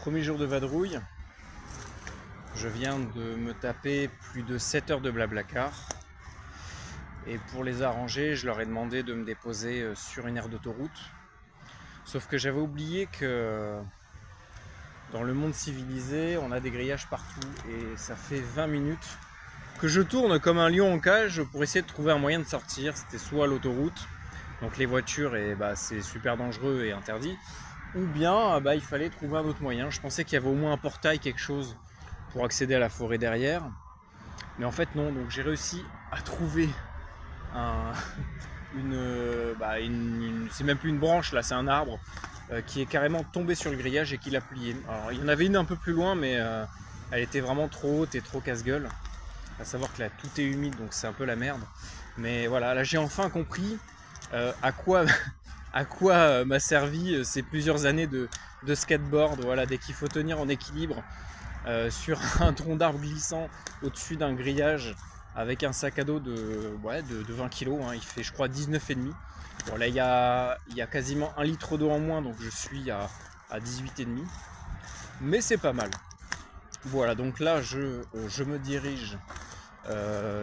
Premier jour de vadrouille, je viens de me taper plus de 7 heures de Blablacar. Et pour les arranger, je leur ai demandé de me déposer sur une aire d'autoroute. Sauf que j'avais oublié que dans le monde civilisé, on a des grillages partout. Et ça fait 20 minutes que je tourne comme un lion en cage pour essayer de trouver un moyen de sortir. C'était soit l'autoroute, donc les voitures, et c'est super dangereux et interdit. Ou bien il fallait trouver un autre moyen. Je pensais qu'il y avait au moins un portail, quelque chose pour accéder à la forêt derrière. Mais en fait non, donc j'ai réussi à trouver un, c'est même plus une branche là, c'est un arbre qui est carrément tombé sur le grillage et qui l'a plié. Alors il y en avait une un peu plus loin, mais elle était vraiment trop haute et trop casse-gueule. À savoir que là tout est humide, donc c'est un peu la merde. Mais voilà, là j'ai enfin compris à quoi m'a servi ces plusieurs années de skateboard. Voilà, dès qu'il faut tenir en équilibre sur un tronc d'arbre glissant au-dessus d'un grillage avec un sac à dos de 20 kg, hein, il fait je crois 19,5. Bon là il y a quasiment 1 litre d'eau en moins, donc je suis à 18,5. Mais c'est pas mal. Voilà, donc là je me dirige.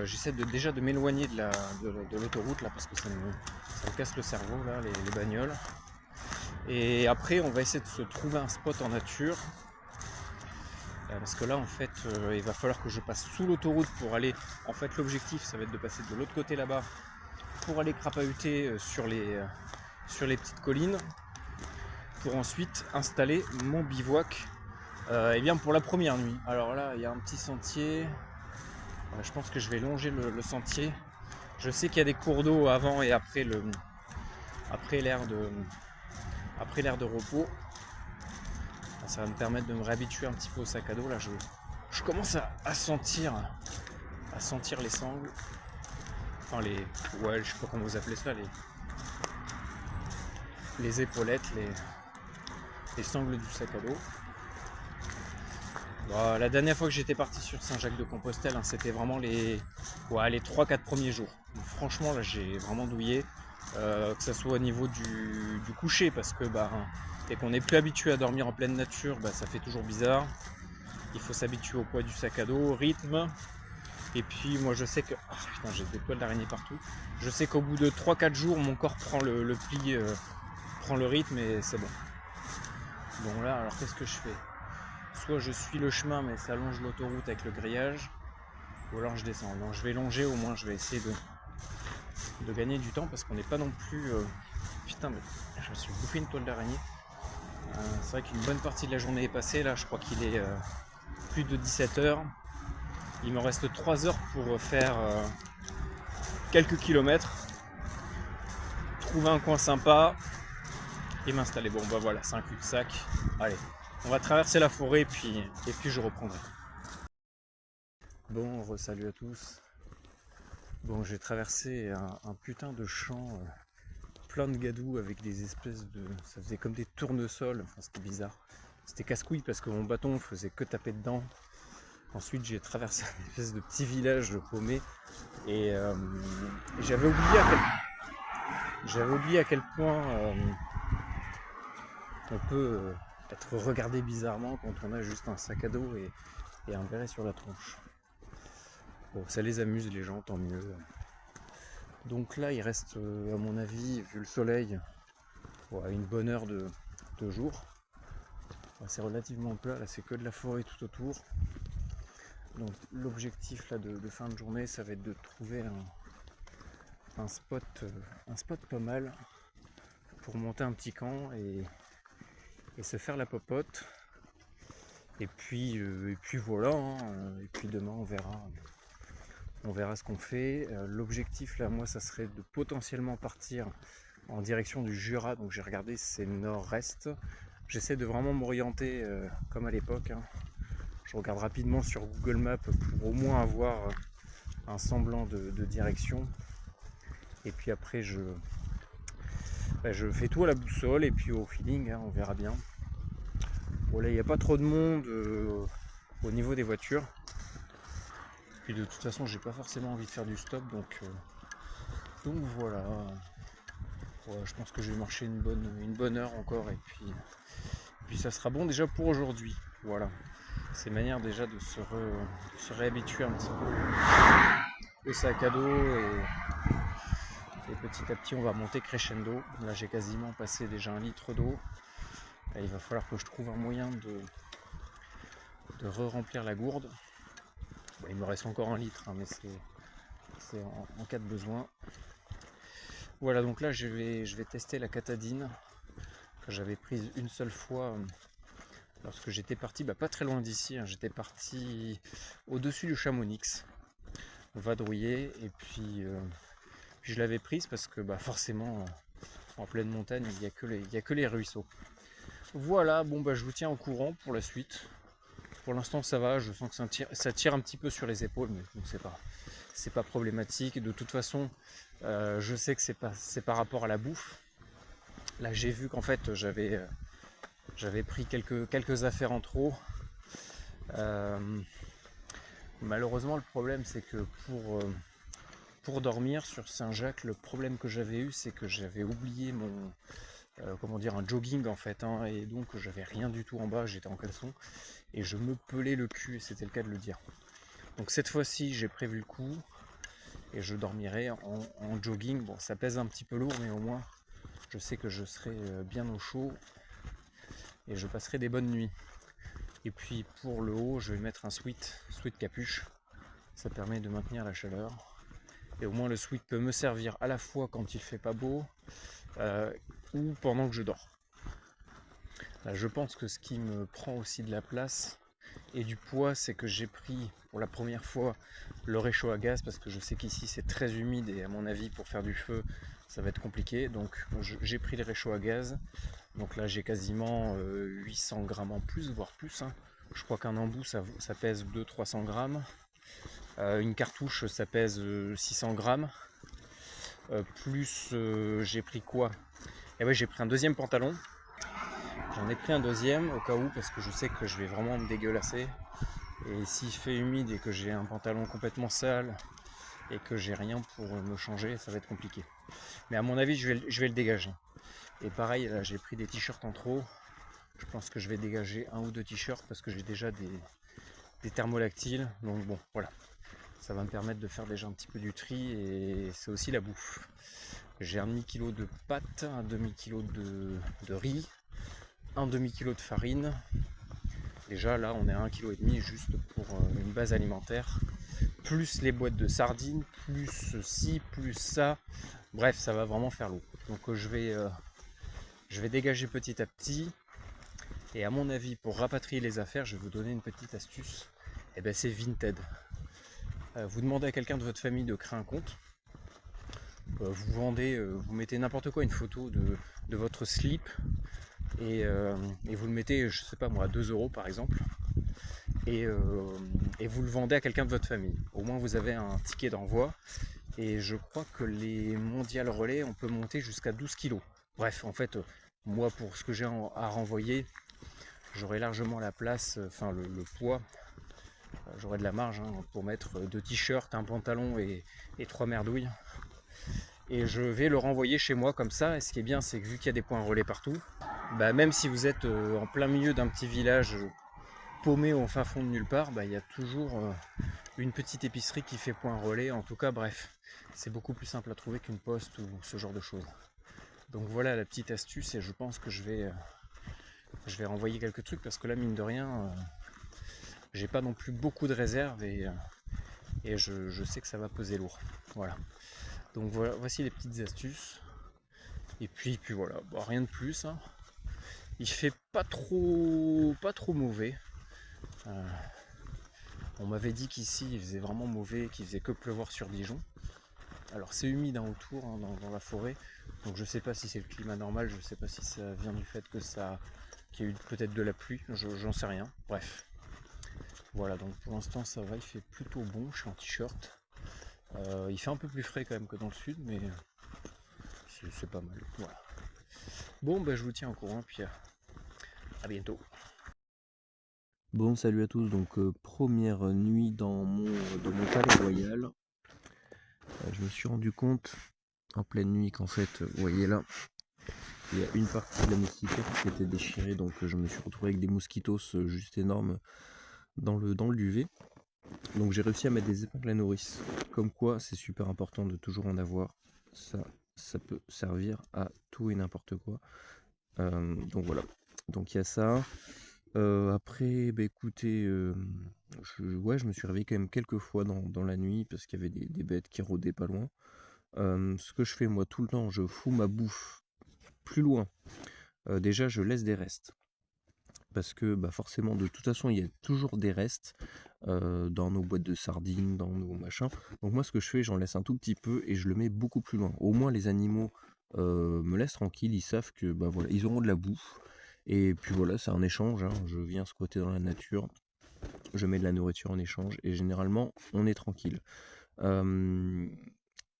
J'essaie déjà de m'éloigner de l'autoroute là, parce que ça me casse le cerveau là, les bagnoles. Et après on va essayer de se trouver un spot en nature. Parce que là en fait il va falloir que je passe sous l'autoroute pour aller. En fait l'objectif ça va être de passer de l'autre côté là-bas pour aller crapahuter sur les petites collines, pour ensuite installer mon bivouac et bien pour la première nuit. Alors là il y a un petit sentier. Je pense que je vais longer le sentier. Je sais qu'il y a des cours d'eau avant et après l'aire de repos. Ça va me permettre de me réhabituer un petit peu au sac à dos. Là je commence à sentir les sangles. Enfin je sais pas comment vous appelez ça, les épaulettes, les sangles du sac à dos. Bon, la dernière fois que j'étais parti sur Saint-Jacques-de-Compostelle, hein, c'était vraiment les 3-4 premiers jours. Donc, franchement là j'ai vraiment douillé, que ce soit au niveau du coucher, parce que dès qu'on n'est plus habitué à dormir en pleine nature, ça fait toujours bizarre. Il faut s'habituer au poids du sac à dos, au rythme. Et puis moi je sais que... Oh, putain, j'ai des toiles d'araignée partout. Je sais qu'au bout de 3-4 jours, mon corps prend le pli, prend le rythme et c'est bon. Bon là, alors qu'est-ce que je fais? Soit je suis le chemin mais ça longe l'autoroute avec le grillage, ou alors je descends. Non, je vais longer, au moins je vais essayer de gagner du temps, parce qu'on n'est pas non plus... Putain, mais je me suis bouffé une toile d'araignée. C'est vrai qu'une bonne partie de la journée est passée. Là je crois qu'il est plus de 17 heures. Il me reste 3 heures pour faire quelques kilomètres, trouver un coin sympa et m'installer. Bon voilà, c'est un cul-de-sac. Allez, on va traverser la forêt et puis je reprendrai. Bon, salut à tous. Bon, j'ai traversé un putain de champ plein de gadous avec des espèces de... Ça faisait comme des tournesols, enfin c'était bizarre. C'était casse-couille parce que mon bâton faisait que taper dedans. Ensuite j'ai traversé une espèce de petit village paumé et j'avais oublié à quel point on peut être regardé bizarrement quand on a juste un sac à dos et un béret sur la tronche. Bon, ça les amuse les gens, tant mieux. Donc là il reste à mon avis, vu le soleil, une bonne heure de jour. C'est relativement plat, là c'est que de la forêt tout autour. Donc l'objectif là de fin de journée, ça va être de trouver un spot pas mal pour monter un petit camp et se faire la popote. Et puis voilà, hein. Et puis demain on verra ce qu'on fait. L'objectif là, moi, ça serait de potentiellement partir en direction du Jura. Donc j'ai regardé, c'est nord-est. J'essaie de vraiment m'orienter comme à l'époque, hein. Je regarde rapidement sur Google Maps pour au moins avoir un semblant de direction. Et puis après je fais tout à la boussole et puis au feeling, hein, on verra bien. Bon là il n'y a pas trop de monde au niveau des voitures. Puis de toute façon j'ai pas forcément envie de faire du stop, donc voilà. Ouais, je pense que je vais marcher une bonne heure encore et puis puis ça sera bon déjà pour aujourd'hui. Voilà. C'est manière déjà de se réhabituer un petit peu au sac à dos et petit à petit on va monter crescendo. Là j'ai quasiment passé déjà 1 litre d'eau. Il va falloir que je trouve un moyen de re-remplir la gourde. Bon, il me reste encore 1 litre, hein, mais c'est en cas de besoin. Voilà, donc là je vais tester la Katadyn que j'avais prise une seule fois lorsque j'étais parti, pas très loin d'ici, hein, j'étais parti au-dessus du Chamonix, vadrouiller, et puis je l'avais prise parce que forcément en pleine montagne il n'y a que les ruisseaux. Voilà, bon je vous tiens au courant pour la suite. Pour l'instant ça va, je sens que ça tire un petit peu sur les épaules, mais bon, c'est pas problématique. De toute façon, je sais que c'est par rapport à la bouffe. Là j'ai vu qu'en fait j'avais pris quelques affaires en trop. Malheureusement le problème c'est que pour dormir sur Saint-Jacques, le problème que j'avais eu c'est que j'avais oublié mon un jogging en fait, hein, et donc j'avais rien du tout en bas, j'étais en caleçon et je me pelais le cul, et c'était le cas de le dire. Donc cette fois-ci j'ai prévu le coup et je dormirai en jogging. Bon, ça pèse un petit peu lourd, mais au moins je sais que je serai bien au chaud et je passerai des bonnes nuits. Et puis pour le haut, je vais mettre un sweat capuche, ça permet de maintenir la chaleur. Et au moins le sweat peut me servir à la fois quand il fait pas beau ou pendant que je dors. Là, je pense que ce qui me prend aussi de la place et du poids, c'est que j'ai pris pour la première fois le réchaud à gaz, parce que je sais qu'ici c'est très humide et à mon avis pour faire du feu ça va être compliqué. Donc j'ai pris le réchaud à gaz. Donc là j'ai quasiment 800 grammes en plus, voire plus, hein. Je crois qu'un embout ça pèse 200-300 grammes. Une cartouche ça pèse 600 grammes. Plus j'ai pris quoi? Et ouais, j'ai pris un deuxième pantalon. J'en ai pris un deuxième au cas où, parce que je sais que je vais vraiment me dégueulasser. Et s'il fait humide et que j'ai un pantalon complètement sale et que j'ai rien pour me changer, ça va être compliqué. Mais à mon avis, je vais le dégager. Et pareil, là j'ai pris des t-shirts en trop. Je pense que je vais dégager 1 ou 2 t-shirts parce que j'ai déjà des thermolactyles. Donc bon, voilà. Ça va me permettre de faire déjà un petit peu du tri, et c'est aussi la bouffe. J'ai un demi-kilo de pâtes, un demi-kilo de riz, un demi-kilo de farine. Déjà là on est à 1,5 kg juste pour une base alimentaire, plus les boîtes de sardines, plus ceci, plus ça. Bref, ça va vraiment faire lourd. Donc je vais dégager petit à petit. Et à mon avis, pour rapatrier les affaires, je vais vous donner une petite astuce. C'est Vinted. Vous demandez à quelqu'un de votre famille de créer un compte. Vous vendez, vous mettez n'importe quoi, une photo de votre slip, et vous le mettez, je sais pas moi, à 2 € par exemple, et vous le vendez à quelqu'un de votre famille. Au moins vous avez un ticket d'envoi, et je crois que les mondial relais, on peut monter jusqu'à 12 kg. Bref, en fait, moi pour ce que j'ai à renvoyer, j'aurai largement la place, le poids, j'aurai de la marge, hein, pour mettre 2 t-shirts, un pantalon et 3 merdouilles. Et je vais le renvoyer chez moi comme ça. Et ce qui est bien, c'est que vu qu'il y a des points relais partout, même si vous êtes en plein milieu d'un petit village paumé au fin fond de nulle part, il y a toujours une petite épicerie qui fait point relais. En tout cas, bref, c'est beaucoup plus simple à trouver qu'une poste ou ce genre de choses. Donc voilà la petite astuce, et je pense que je vais renvoyer quelques trucs, parce que là, mine de rien, j'ai pas non plus beaucoup de réserves, et je sais que ça va peser lourd. Voilà. Donc voilà, voici les petites astuces. Et puis voilà, rien de plus, hein. Il fait pas trop mauvais. On m'avait dit qu'ici il faisait vraiment mauvais, qu'il faisait que pleuvoir sur Dijon. Alors c'est humide, hein, autour, hein, dans la forêt. Donc je sais pas si c'est le climat normal, je sais pas si ça vient du fait qu'il y a eu peut-être de la pluie, j'en sais rien. Bref. Voilà, donc pour l'instant ça va, il fait plutôt bon, je suis en t-shirt. Il fait un peu plus frais quand même que dans le sud, mais c'est pas mal. Voilà. Bon, je vous tiens au courant, puis à bientôt. Bon, salut à tous, donc première nuit dans mon palais royal. Je me suis rendu compte en pleine nuit qu'en fait, vous voyez là, il y a une partie de la moustiquaire qui était déchirée, donc je me suis retrouvé avec des mosquitos juste énormes dans le duvet. Donc j'ai réussi à mettre des épingles à nourrice. Comme quoi, c'est super important de toujours en avoir. Ça peut servir à tout et n'importe quoi. Donc voilà. Donc il y a ça. Après, bah écoutez, ouais, je me suis réveillé quand même quelques fois dans la nuit parce qu'il y avait des bêtes qui rôdaient pas loin. Ce que je fais moi tout le temps, je fous ma bouffe plus loin. Déjà, je laisse des restes. Parce que bah forcément, de toute façon, il y a toujours des restes dans nos boîtes de sardines, dans nos machins. Donc moi, ce que je fais, j'en laisse un tout petit peu et je le mets beaucoup plus loin. Au moins, les animaux me laissent tranquille, ils savent que bah voilà, ils auront de la bouffe. Et puis voilà, c'est un échange, hein. Je viens squatter dans la nature, je mets de la nourriture en échange et généralement, on est tranquille. Euh,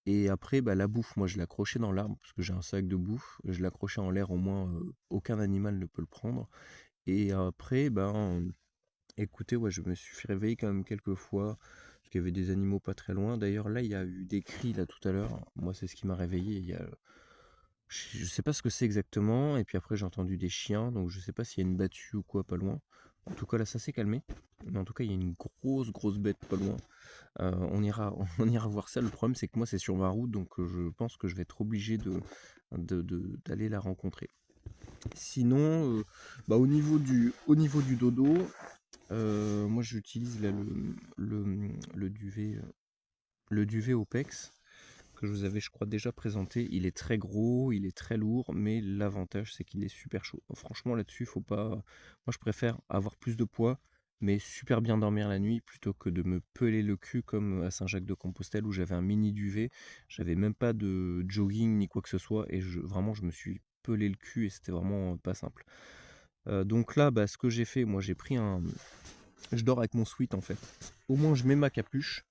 et après, bah, la bouffe, moi je l'accrochais dans l'arbre parce que j'ai un sac de bouffe, je l'accrochais en l'air, au moins aucun animal ne peut le prendre. Et après, ben, écoutez, ouais, je me suis fait réveiller quand même quelques fois, parce qu'il y avait des animaux pas très loin. D'ailleurs, là, il y a eu des cris là tout à l'heure. Moi, c'est ce qui m'a réveillé. Je sais pas ce que c'est exactement. Et puis après, j'ai entendu des chiens, donc je sais pas s'il y a une battue ou quoi pas loin. En tout cas, là, ça s'est calmé. Mais en tout cas, il y a une grosse bête pas loin. On ira, on ira voir ça. Le problème, c'est que moi, c'est sur ma route, donc je pense que je vais être obligé d'aller la rencontrer. Sinon, bah, au niveau du dodo, moi j'utilise là le duvet, le duvet Opex que je vous avais, je crois, déjà présenté. Il est très gros, il est très lourd, mais l'avantage c'est qu'il est super chaud. Franchement, là-dessus, faut pas. Moi, je préfère avoir plus de poids, mais super bien dormir la nuit plutôt que de me peler le cul comme à Saint-Jacques-de-Compostelle où j'avais un mini duvet. J'avais même pas de jogging ni quoi que ce soit, et vraiment, je me suis pelé le cul et c'était vraiment pas simple. Donc là, bah, ce que j'ai fait, moi, j'ai pris un. Je dors avec mon sweat en fait. Au moins, je mets ma capuche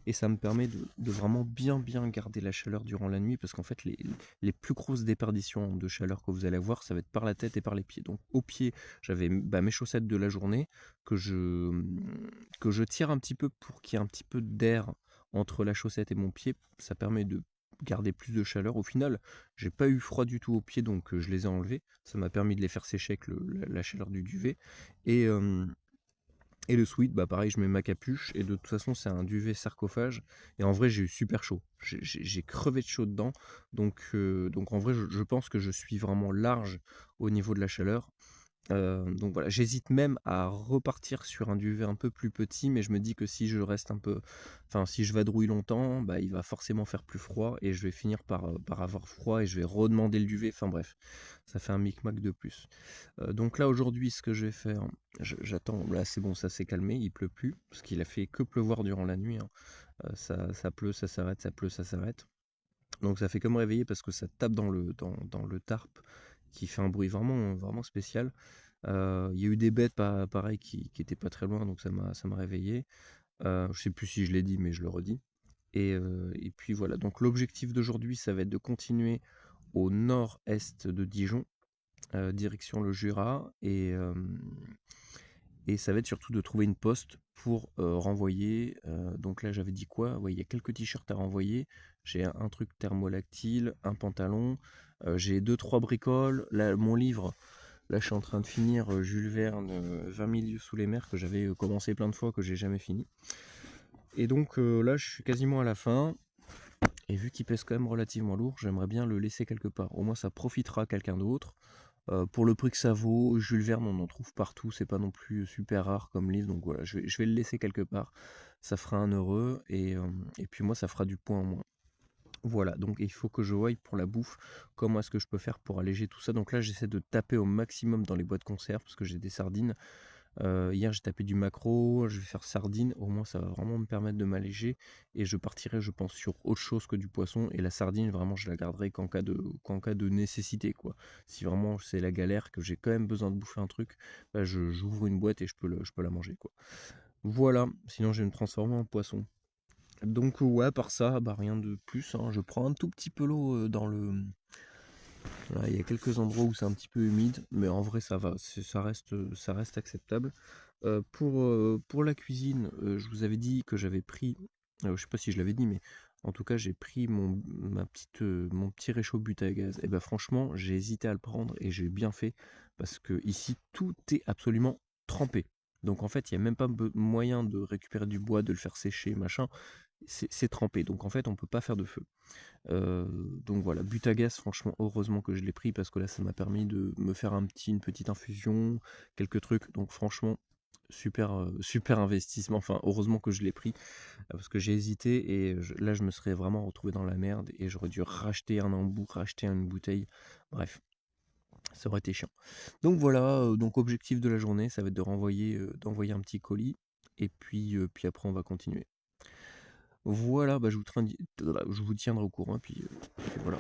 et ça me permet de vraiment bien garder la chaleur durant la nuit parce qu'en fait, les plus grosses déperditions de chaleur que vous allez avoir, ça va être par la tête et par les pieds. Donc, au pied, j'avais bah, mes chaussettes de la journée que je tire un petit peu pour qu'il y ait un petit peu d'air entre la chaussette et mon pied. Ça permet de garder plus de chaleur. Au final, j'ai pas eu froid du tout aux pieds, donc je les ai enlevés. Ça m'a permis de les faire sécher avec la chaleur du duvet. Et, euh, et le sweat, bah pareil, je mets ma capuche et de toute façon c'est un duvet sarcophage et en vrai j'ai eu super chaud. J'ai crevé de chaud dedans, donc en vrai je pense que je suis vraiment large au niveau de la chaleur. Donc voilà, j'hésite même à repartir sur un duvet un peu plus petit, mais je me dis que si je reste un peu, enfin si je vadrouille longtemps, bah il va forcément faire plus froid et je vais finir par avoir froid et je vais redemander le duvet. Enfin bref, ça fait un micmac de plus. Donc là aujourd'hui, ce que je vais faire, j'attends. Là c'est bon, ça s'est calmé, il pleut plus parce qu'il a fait que pleuvoir durant la nuit, hein. Ça pleut, ça s'arrête, ça pleut, ça s'arrête. Donc ça fait comme réveiller parce que ça tape dans le tarp qui fait un bruit vraiment spécial. Il y a eu des bêtes pareil qui étaient pas très loin, donc ça m'a réveillé. Je sais plus si je l'ai dit, mais je le redis. Et puis voilà, donc l'objectif d'aujourd'hui, ça va être de continuer au nord-est de Dijon, direction le Jura, et ça va être surtout de trouver une poste pour renvoyer. Donc là, j'avais dit quoi? Ouais, il y a quelques t-shirts à renvoyer. J'ai un truc thermolactyle, un pantalon. J'ai deux, trois bricoles. Là, mon livre, là, je suis en train de finir Jules Verne, 20 000 lieues sous les mers, que j'avais commencé plein de fois, que j'ai jamais fini. Et donc là, je suis quasiment à la fin. Et vu qu'il pèse quand même relativement lourd, j'aimerais bien le laisser quelque part. Au moins, ça profitera à quelqu'un d'autre. Pour le prix que ça vaut, Jules Verne, on en trouve partout, c'est pas non plus super rare comme livre, donc voilà, je vais le laisser quelque part. Ça fera un heureux, et puis moi, ça fera du point en moins. Voilà, donc il faut que je voie pour la bouffe, comment est-ce que je peux faire pour alléger tout ça. Donc là, j'essaie de taper au maximum dans les boîtes conserve, parce que j'ai des sardines. Hier, j'ai tapé du maquereau, je vais faire sardine, au moins ça va vraiment me permettre de m'alléger et je partirai, je pense, sur autre chose que du poisson. Et la sardine, vraiment, je la garderai qu'en cas de nécessité, quoi. Si vraiment c'est la galère, que j'ai quand même besoin de bouffer un truc, bah, j'ouvre une boîte et je peux la manger, quoi. Voilà, sinon je vais me transformer en poisson. Donc ouais, par ça, bah rien de plus, hein. Je prends un tout petit peu l'eau dans le. Voilà, il y a quelques endroits où c'est un petit peu humide, mais en vrai ça va, ça reste acceptable. Pour la cuisine, je vous avais dit que j'avais pris, je sais pas si je l'avais dit, mais En tout cas, j'ai pris mon petit réchaud but à gaz. Et ben franchement, j'ai hésité à le prendre et j'ai bien fait parce que ici, tout est absolument trempé. Donc en fait, il n'y a même pas moyen de récupérer du bois, de le faire sécher, machin. C'est trempé. Donc en fait, on peut pas faire de feu. Euh, donc voilà, but à gaz, franchement, heureusement que je l'ai pris parce que là, ça m'a permis de me faire une petite infusion, quelques trucs. Donc franchement, super, super investissement. Enfin, heureusement que je l'ai pris parce que j'ai hésité et là, je me serais vraiment retrouvé dans la merde et j'aurais dû racheter un embout, racheter une bouteille. Bref, ça aurait été chiant. Donc voilà, donc objectif de la journée, ça va être d'envoyer un petit colis et puis après, on va continuer. Voilà, bah, je vous tiendrai au courant, puis voilà.